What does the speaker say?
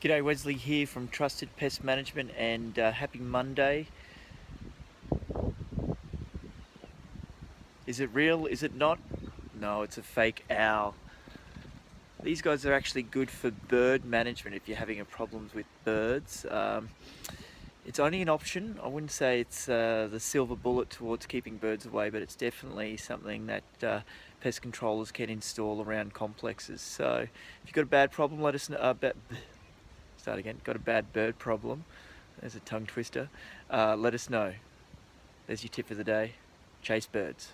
G'day, Wesley here from Trusted Pest Management, and happy Monday. Is it real? Is it not? No, it's a fake owl. These guys are actually good for bird management if you're having problems with birds. It's only an option. I wouldn't say it's the silver bullet towards keeping birds away, but it's definitely something that pest controllers can install around complexes. So if you've got a bad problem, let us know. Start again. Got a bad bird problem? There's a tongue twister. Let us know. There's your tip for the day. Chase birds.